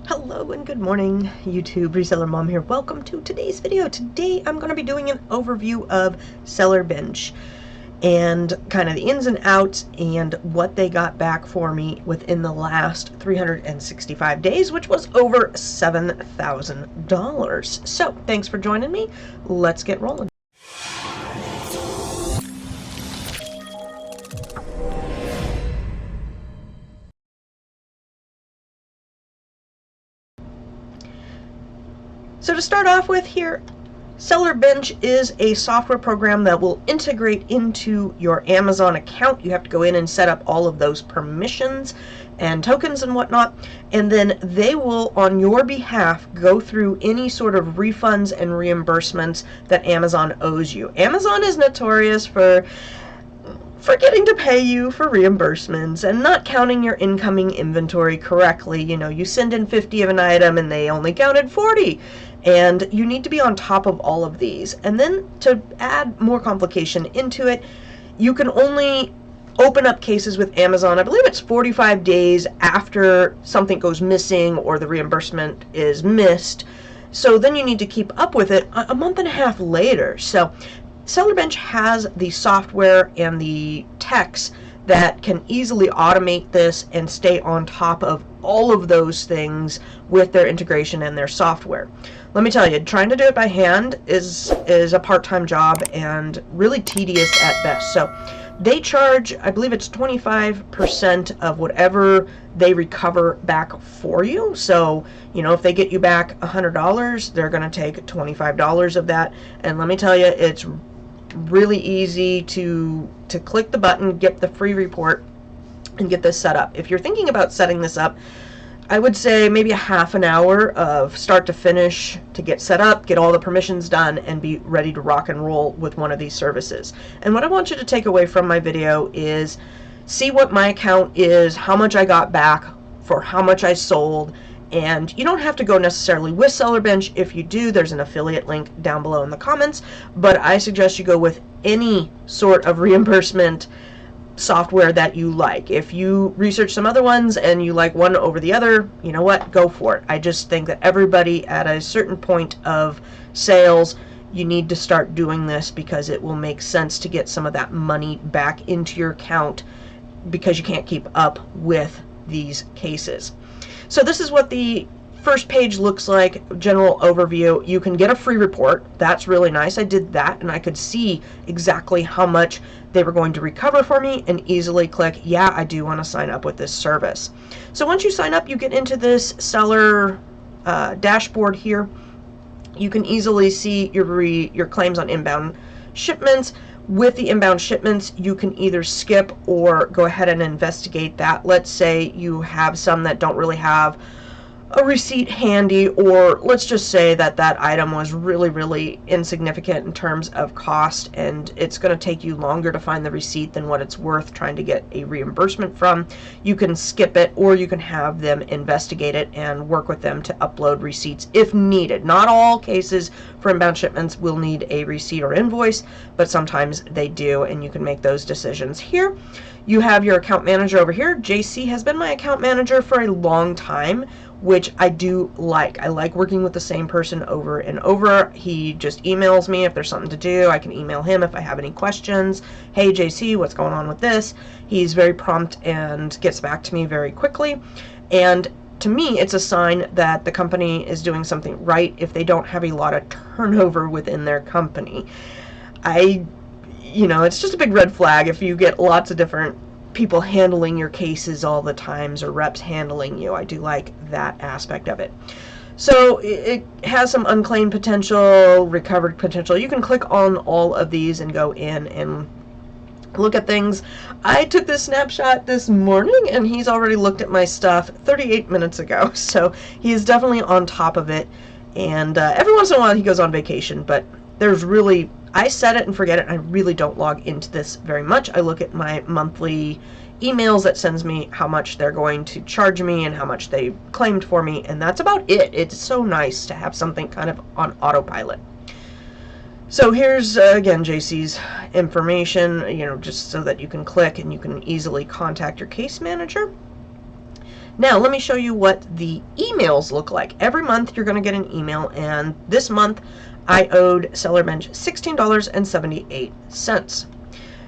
Hello and good morning, YouTube. Reseller Mom here. Welcome to today's video. Today I'm going to be doing an overview of Sellerbench and kind of the ins and outs and what they got back for me within the last 365 days, which was over $7,000. So thanks for joining me. Let's get rolling. So to start off with here, Sellerbench is a software program that will integrate into your Amazon account. You have to go in and set up all of those permissions and tokens and whatnot, and then they will, on your behalf, go through any sort of refunds and reimbursements that Amazon owes you. Amazon is notorious for forgetting to pay you for reimbursements and not counting your incoming inventory correctly. You know, you send in 50 of an item and they only counted 40. And you need to be on top of all of these. And then to add more complication into it, you can only open up cases with Amazon, I believe it's 45 days after something goes missing or the reimbursement is missed. So then you need to keep up with it a month and a half later. So Sellerbench has the software and the techs that can easily automate this and stay on top of all of those things with their integration and their software. Let me tell you, trying to do it by hand is a part-time job and really tedious at best. So they charge, I believe it's 25% of whatever they recover back for you. So, you know, if they get you back $100, they're going to take $25 of that. And let me tell you, it's really easy to click the button, get the free report, and get this set up. If you're thinking about setting this up, I would say maybe a half an hour of start to finish to get set up, get all the permissions done, and be ready to rock and roll with one of these services. And what I want you to take away from my video is see what my account is, how much I got back for how much I sold. And you don't have to go necessarily with Sellerbench. If you do, there's an affiliate link down below in the comments. But I suggest you go with any sort of reimbursement software that you like. If you research some other ones and you like one over the other, you know what? Go for it. I just think that everybody at a certain point of sales, you need to start doing this because it will make sense to get some of that money back into your account because you can't keep up with these cases. So this is what the first page looks like, general overview. You can get a free report. That's really nice. I did that and I could see exactly how much they were going to recover for me and easily click, yeah, I do want to sign up with this service. So once you sign up, you get into this seller dashboard here. You can easily see your claims on inbound shipments. With the inbound shipments, you can either skip or go ahead and investigate that. Let's say you have some that don't really have a receipt handy, or let's just say that that item was really insignificant in terms of cost and it's going to take you longer to find the receipt than what it's worth trying to get a reimbursement from. You can skip it, or you can have them investigate it and work with them to upload receipts if needed. Not all cases for inbound shipments will need a receipt or invoice, but sometimes they do, and you can make those decisions here. You have your account manager over here. JC has been my account manager for a long time, which I do like. I like working with the same person over and over. He just emails me if there's something to do. I can email him if I have any questions. Hey JC, what's going on with this? He's very prompt and gets back to me very quickly. And to me, it's a sign that the company is doing something right if they don't have a lot of turnover within their company. You know, it's just a big red flag if you get lots of different people handling your cases all the times, or reps handling you. I do like that aspect of it. So it has some unclaimed potential, recovered potential. You can click on all of these and go in and look at things. I took this snapshot this morning and he's already looked at my stuff 38 minutes ago. So he is definitely on top of it. And every once in a while he goes on vacation, but there's really, I set it and forget it, and I really don't log into this very much. I look at my monthly emails that sends me how much they're going to charge me and how much they claimed for me, and that's about it. It's so nice to have something kind of on autopilot. So here's, again, JC's information, you know, just so that you can click and you can easily contact your case manager. Now let me show you what the emails look like. Every month you're going to get an email, and this month I owed Sellerbench $16.78.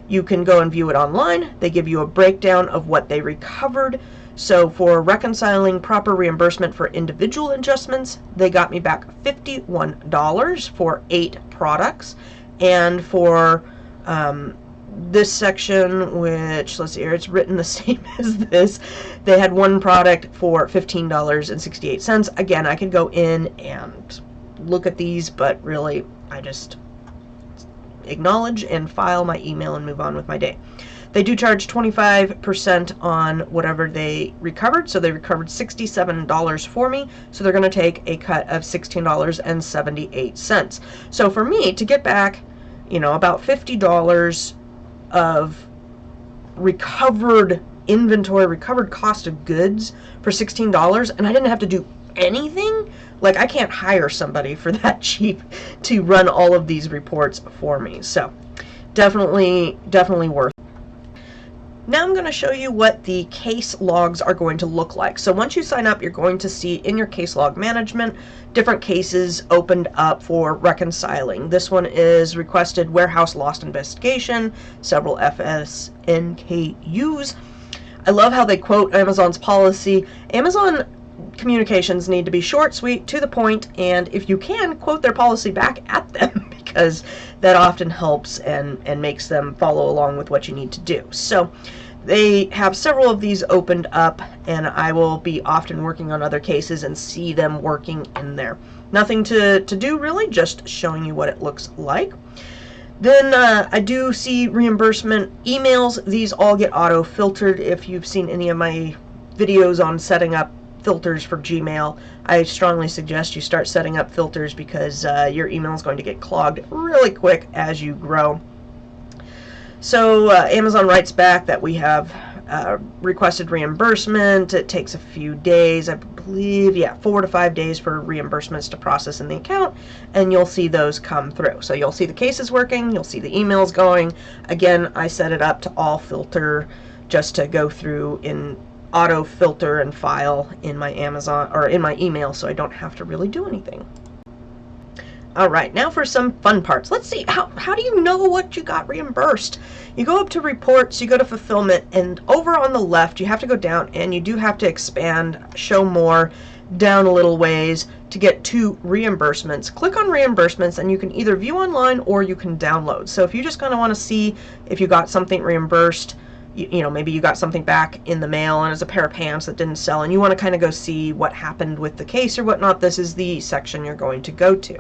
You can go and view it online. They give you a breakdown of what they recovered. So for reconciling proper reimbursement for individual adjustments, they got me back $51 for 8 products. And for this section, which, let's see here, it's written the same as this, they had one product for $15.68. Again, I could go in and look at these, but really, I just acknowledge and file my email and move on with my day. They do charge 25% on whatever they recovered, so they recovered $67 for me, so they're going to take a cut of $16.78. So for me to get back, about $50 of recovered inventory, recovered cost of goods for $16, and I didn't have to do anything. Like, I can't hire somebody for that cheap to run all of these reports for me. So definitely worth it. Now I'm going to show you what the case logs are going to look like. So once you sign up, you're going to see in your case log management different cases opened up for reconciling. This one is requested warehouse lost investigation, several FSNKUs. I love how they quote Amazon's policy. Amazon communications need to be short, sweet, to the point, and if you can, quote their policy back at them, because that often helps and makes them follow along with what you need to do. So they have several of these opened up, and I will be often working on other cases and see them working in there. Nothing to do really, just showing you what it looks like. Then I do see reimbursement emails. These all get auto-filtered. If you've seen any of my videos on setting up filters for Gmail, I strongly suggest you start setting up filters, because your email is going to get clogged really quick as you grow. So Amazon writes back that we have requested reimbursement. It takes a few days, I believe, 4 to 5 days for reimbursements to process in the account, and you'll see those come through. So you'll see the cases working, you'll see the emails going. Again, I set it up to all filter, just to go through in auto filter and file in my Amazon or in my email, so I don't have to really do anything. Alright, now for some fun parts. Let's see, how do you know what you got reimbursed? You go up to reports, you go to fulfillment, and over on the left you have to go down, and you do have to expand, show more, down a little ways to get to reimbursements. Click on reimbursements, and you can either view online or you can download. So if you just kind of want to see if you got something reimbursed, maybe you got something back in the mail and it's a pair of pants that didn't sell, and you want to kind of go see what happened with the case or whatnot, this is the section you're going to go to.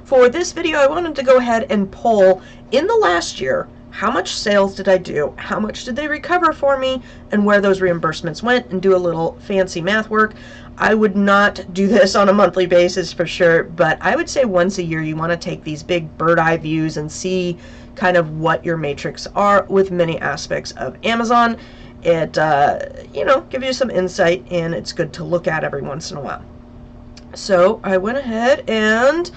For this video, I wanted to go ahead and poll, in the last year, how much sales did I do, how much did they recover for me, and where those reimbursements went, and do a little fancy math work. I would not do this on a monthly basis for sure, but I would say once a year you want to take these big bird eye views and see kind of what your matrix are with many aspects of Amazon. It gives you some insight, and it's good to look at every once in a while. So I went ahead and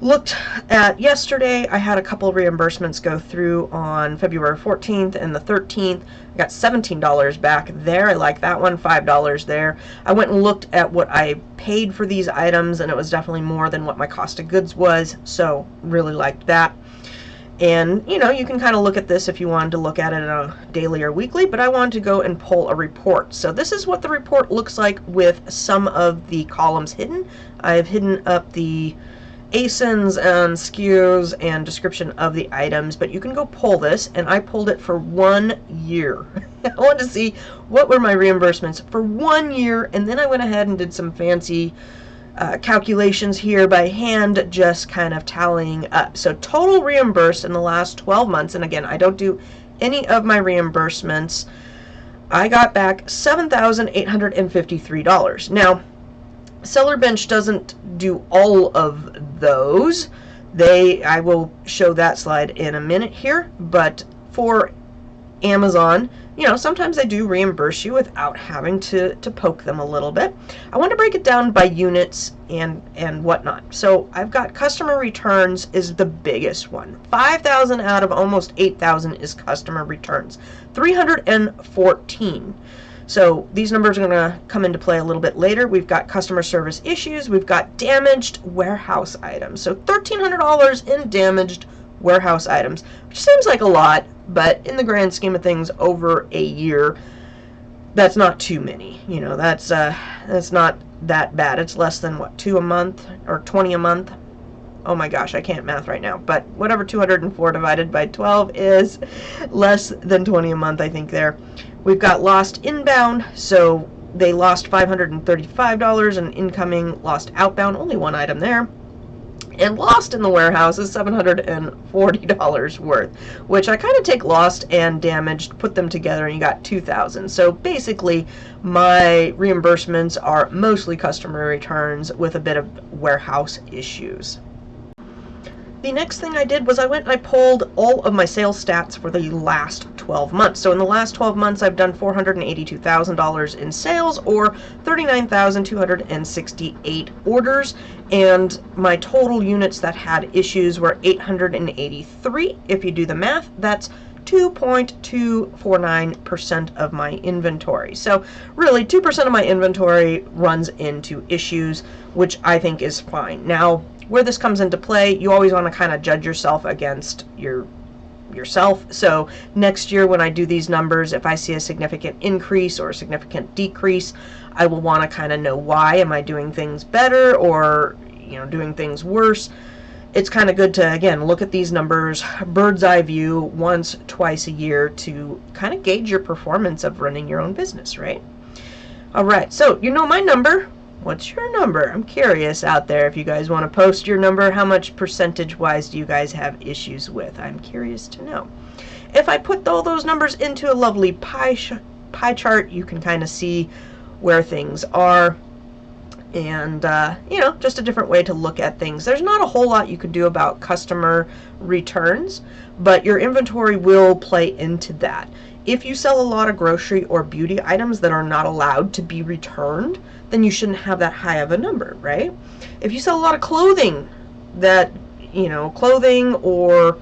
looked at yesterday. I had a couple reimbursements go through on February 14th and the 13th. I got $17 back there. I like that one. $5 there. I went and looked at what I paid for these items, and it was definitely more than what my cost of goods was, so really liked that. And you can kind of look at this if you wanted to look at it on a daily or weekly, but I wanted to go and pull a report. So this is what the report looks like with some of the columns hidden. I've hidden up the ASINs and SKUs and description of the items, but you can go pull this, and I pulled it for 1 year. I wanted to see what were my reimbursements for 1 year, and then I went ahead and did some fancy calculations here by hand, just kind of tallying up. So total reimbursed in the last 12 months, and again, I don't do any of my reimbursements, I got back $7,853. Now, Sellerbench doesn't do all of those. I will show that slide in a minute here, but for Amazon, sometimes they do reimburse you without having to poke them a little bit. I want to break it down by units and whatnot. So I've got customer returns is the biggest one. 5,000 out of almost 8,000 is customer returns. 314. So these numbers are going to come into play a little bit later. We've got customer service issues. We've got damaged warehouse items. So $1,300 in damaged warehouse items, which seems like a lot, but in the grand scheme of things, over a year, that's not too many. You know, that's not that bad. It's less than, what, 2 a month or 20 a month? Oh my gosh, I can't math right now, but whatever 204 divided by 12 is, less than 20 a month, I think there. We've got lost inbound, so they lost $535, and incoming lost outbound, only one item there. And lost in the warehouse is $740 worth, which I kind of take lost and damaged, put them together, and you got $2,000. So basically, my reimbursements are mostly customer returns with a bit of warehouse issues. The next thing I did was I went and I pulled all of my sales stats for the last 12 months. So in the last 12 months, I've done $482,000 in sales, or 39,268 orders, and my total units that had issues were 883. If you do the math, that's 2.249% of my inventory. So really, 2% of my inventory runs into issues, which I think is fine. Now, where this comes into play, you always want to kind of judge yourself against yourself. So next year when I do these numbers, if I see a significant increase or a significant decrease, I will want to kind of know why. Am I doing things better, or, you know, doing things worse? It's kind of good to, again, look at these numbers, bird's eye view, once, twice a year, to kind of gauge your performance of running your own business, right? All right, so you know my number. What's your number? I'm curious out there if you guys want to post your number. How much percentage-wise do you guys have issues with? I'm curious to know. If I put all those numbers into a lovely pie chart, you can kind of see where things are. And, you know, just a different way to look at things. There's not a whole lot you can do about customer returns, but your inventory will play into that. If you sell a lot of grocery or beauty items that are not allowed to be returned, then you shouldn't have that high of a number, right? If you sell a lot of clothing that, you know, clothing or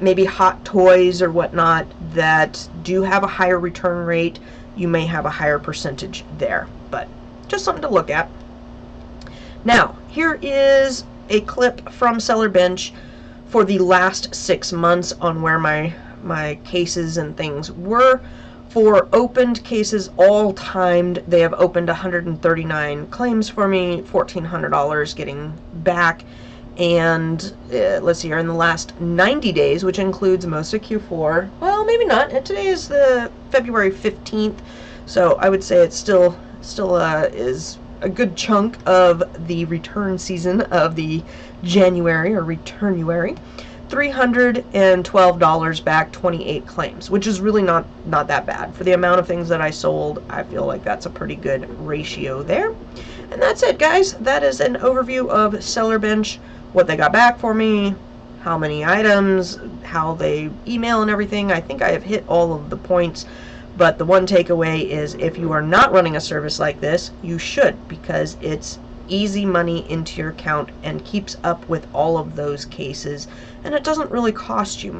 maybe hot toys or whatnot that do have a higher return rate, you may have a higher percentage there, but just something to look at. Now, here is a clip from Sellerbench for the last 6 months on where my cases and things were. For opened cases, all timed, they have opened 139 claims for me, $1,400 getting back. And let's see here, in the last 90 days, which includes most of Q4, well, maybe not. And today is the February 15th, so I would say it's still is a good chunk of the return season of the January or returnuary. $312 back, 28 claims, which is really not that bad. For the amount of things that I sold, I feel like that's a pretty good ratio there. And that's it, guys. That is an overview of Sellerbench, what they got back for me, how many items, how they email and everything. I think I have hit all of the points, but the one takeaway is if you are not running a service like this, you should, because it's easy money into your account and keeps up with all of those cases, and it doesn't really cost you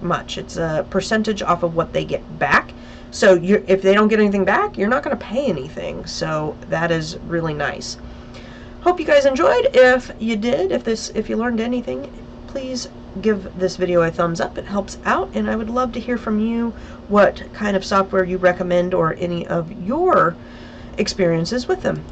much. It's a percentage off of what they get back, so if they don't get anything back, you're not going to pay anything, so that is really nice. Hope you guys enjoyed. If you did, if you learned anything, please give this video a thumbs up. It helps out, and I would love to hear from you what kind of software you recommend or any of your experiences with them.